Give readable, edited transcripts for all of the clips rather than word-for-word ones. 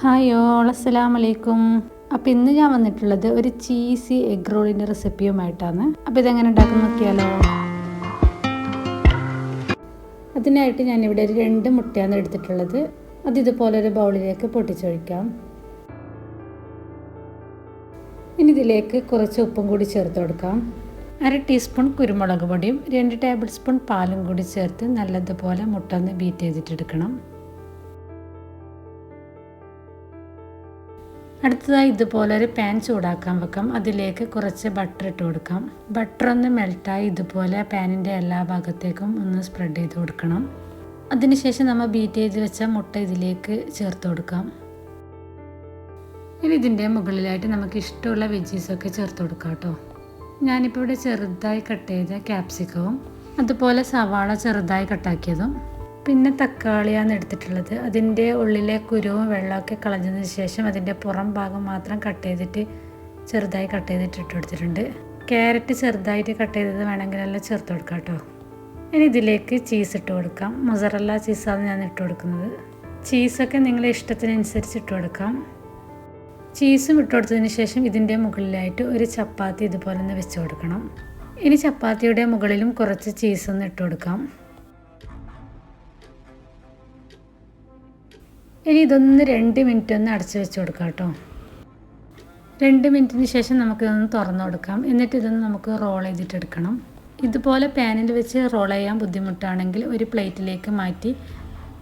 Hi all, അസ്സലാമു അലൈക്കും. അപ്പോൾ ഇന്ന് ഞാൻ വന്നിട്ടുള്ളത് ഒരു ചീസി എഗ് റോളിൻ്റെ റെസിപ്പിയുമായിട്ടാണ്. അപ്പോൾ ഇതെങ്ങനെ ഉണ്ടാക്കുന്ന നോക്കിയാലോ. അതിനായിട്ട് ഞാനിവിടെ ഒരു 2 മുട്ടയാണ് എടുത്തിട്ടുള്ളത്. അത് ഇതുപോലെ ഒരു ബൗളിലേക്ക് പൊട്ടിച്ചൊഴിക്കാം. ഇനി ഇതിലേക്ക് കുറച്ച് ഉപ്പും കൂടി ചേർത്ത് കൊടുക്കാം. 1/2 ടീസ്പൂൺ കുരുമുളക് പൊടിയും 2 ടേബിൾ സ്പൂൺ പാലും കൂടി ചേർത്ത് നല്ലതുപോലെ മുട്ട ഒന്ന് ബീറ്റ് ചെയ്തിട്ടെടുക്കണം. അടുത്തതായി ഇതുപോലെ ഒരു പാൻ ചൂടാക്കാൻ വെക്കാം. അതിലേക്ക് കുറച്ച് ബട്ടർ ഇട്ട് കൊടുക്കാം. ബട്ടർ ഒന്ന് മെൽട്ടായി ഇതുപോലെ പാനിൻ്റെ എല്ലാ ഭാഗത്തേക്കും ഒന്ന് സ്പ്രെഡ് ചെയ്ത് കൊടുക്കണം. അതിനുശേഷം നമ്മൾ ബീറ്റ് ചെയ്ത് വെച്ച മുട്ട ഇതിലേക്ക് ചേർത്ത് കൊടുക്കാം. ഇനി ഇതിൻ്റെ മുകളിലായിട്ട് നമുക്ക് ഇഷ്ടമുള്ള വെജീസൊക്കെ ചേർത്ത് കൊടുക്കാം കേട്ടോ. ഞാനിപ്പോൾ ഇവിടെ ചെറുതായി കട്ട് ചെയ്ത ക്യാപ്സിക്കവും അതുപോലെ സവാള ചെറുതായി കട്ടാക്കിയതും പിന്നെ തക്കാളിയാണ് എടുത്തിട്ടുള്ളത്. അതിൻ്റെ ഉള്ളിലെ കുരുവും വെള്ളമൊക്കെ കളഞ്ഞതിന് ശേഷം അതിൻ്റെ പുറം ഭാഗം മാത്രം കട്ട് ചെയ്തിട്ട് ചെറുതായി കട്ട് ചെയ്തിട്ട് ഇട്ട് കൊടുത്തിട്ടുണ്ട്. ക്യാരറ്റ് ചെറുതായിട്ട് കട്ട് ചെയ്തത് വേണമെങ്കിലെല്ലാം ചേർത്ത് കൊടുക്കാം കേട്ടോ. ഇനി ഇതിലേക്ക് ചീസ് ഇട്ട് കൊടുക്കാം. മൊസറല്ല ചീസാണ് ഞാൻ ഇട്ട് കൊടുക്കുന്നത്. ചീസൊക്കെ നിങ്ങളുടെ ഇഷ്ടത്തിനനുസരിച്ച് ഇട്ട് കൊടുക്കാം. ചീസും ഇട്ട് കൊടുത്തതിന് ശേഷം ഇതിൻ്റെ മുകളിലായിട്ട് ഒരു ചപ്പാത്തി ഇതുപോലെ ഒന്ന് വെച്ച് കൊടുക്കണം. ഇനി ചപ്പാത്തിയുടെ മുകളിലും കുറച്ച് ചീസൊന്ന് ഇട്ട് കൊടുക്കാം. ഇനി ഇതൊന്ന് 2 മിനിറ്റ് ഒന്ന് അടച്ചു വെച്ച് കൊടുക്കാം കേട്ടോ. 2 മിനിറ്റിന് ശേഷം നമുക്കിതൊന്ന് തുറന്നു കൊടുക്കാം. എന്നിട്ട് ഇതൊന്ന് നമുക്ക് റോൾ ചെയ്തിട്ടെടുക്കണം. ഇതുപോലെ പാനിൽ വെച്ച് റോൾ ചെയ്യാൻ ബുദ്ധിമുട്ടാണെങ്കിൽ ഒരു പ്ലേറ്റിലേക്ക് മാറ്റി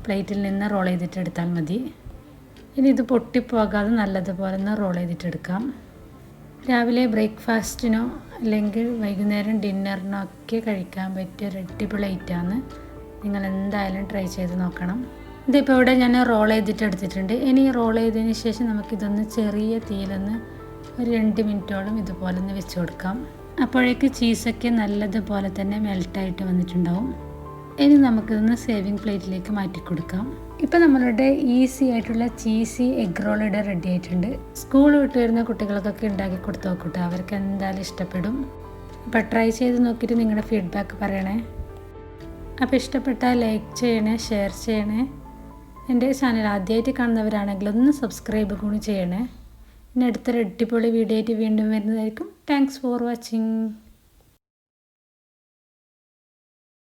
പ്ലേറ്റിൽ നിന്ന് റോൾ ചെയ്തിട്ടെടുത്താൽ മതി. ഇനി ഇത് പൊട്ടിപ്പോകാതെ നല്ലതുപോലെ ഒന്ന് റോൾ ചെയ്തിട്ടെടുക്കാം. രാവിലെ ബ്രേക്ക്ഫാസ്റ്റിനോ അല്ലെങ്കിൽ വൈകുന്നേരം ഡിന്നറിനോ ഒക്കെ കഴിക്കാൻ പറ്റിയ ഒരു അടിപൊളി ഐറ്റമാണ്. നിങ്ങൾ എന്തായാലും ട്രൈ ചെയ്ത് നോക്കണം. ഇതിപ്പോൾ ഇവിടെ ഞാൻ റോൾ ചെയ്തിട്ട് എടുത്തിട്ടുണ്ട്. ഇനി റോൾ ചെയ്തതിന് ശേഷം നമുക്കിതൊന്ന് ചെറിയ തീയിലൊന്ന് ഒരു 2 മിനിറ്റോളം ഇതുപോലെ ഒന്ന് വെച്ച് കൊടുക്കാം. അപ്പോഴേക്ക് ചീസൊക്കെ നല്ലതുപോലെ തന്നെ മെൽട്ടായിട്ട് വന്നിട്ടുണ്ടാവും. ഇനി നമുക്കിതൊന്ന് സേവിങ് പ്ലേറ്റിലേക്ക് മാറ്റി കൊടുക്കാം. ഇപ്പോൾ നമ്മളുടെ ഈസി ആയിട്ടുള്ള ചീസി എഗ് റോൾ ഇവിടെ റെഡി ആയിട്ടുണ്ട്. സ്കൂൾ വിട്ട് വരുന്ന കുട്ടികൾക്കൊക്കെ ഉണ്ടാക്കി കൊടുത്ത് നോക്കട്ടെ, അവർക്ക് എന്തായാലും ഇഷ്ടപ്പെടും. അപ്പോൾ ട്രൈ ചെയ്ത് നോക്കിയിട്ട് നിങ്ങളുടെ ഫീഡ്ബാക്ക് പറയണേ. അപ്പോൾ ഇഷ്ടപ്പെട്ടാൽ ലൈക്ക് ചെയ്യണേ, ഷെയർ ചെയ്യണേ. എൻ്റെ ചാനൽ ആദ്യമായിട്ട് കാണുന്നവരാണെങ്കിൽ ഒന്ന് സബ്സ്ക്രൈബ് കൂടി ചെയ്യണേ. ഇനി അടുത്തൊരു അടിപൊളി വീഡിയോ ആയിട്ട് വീണ്ടും വരുന്നതായിരിക്കും. Thanks for watching.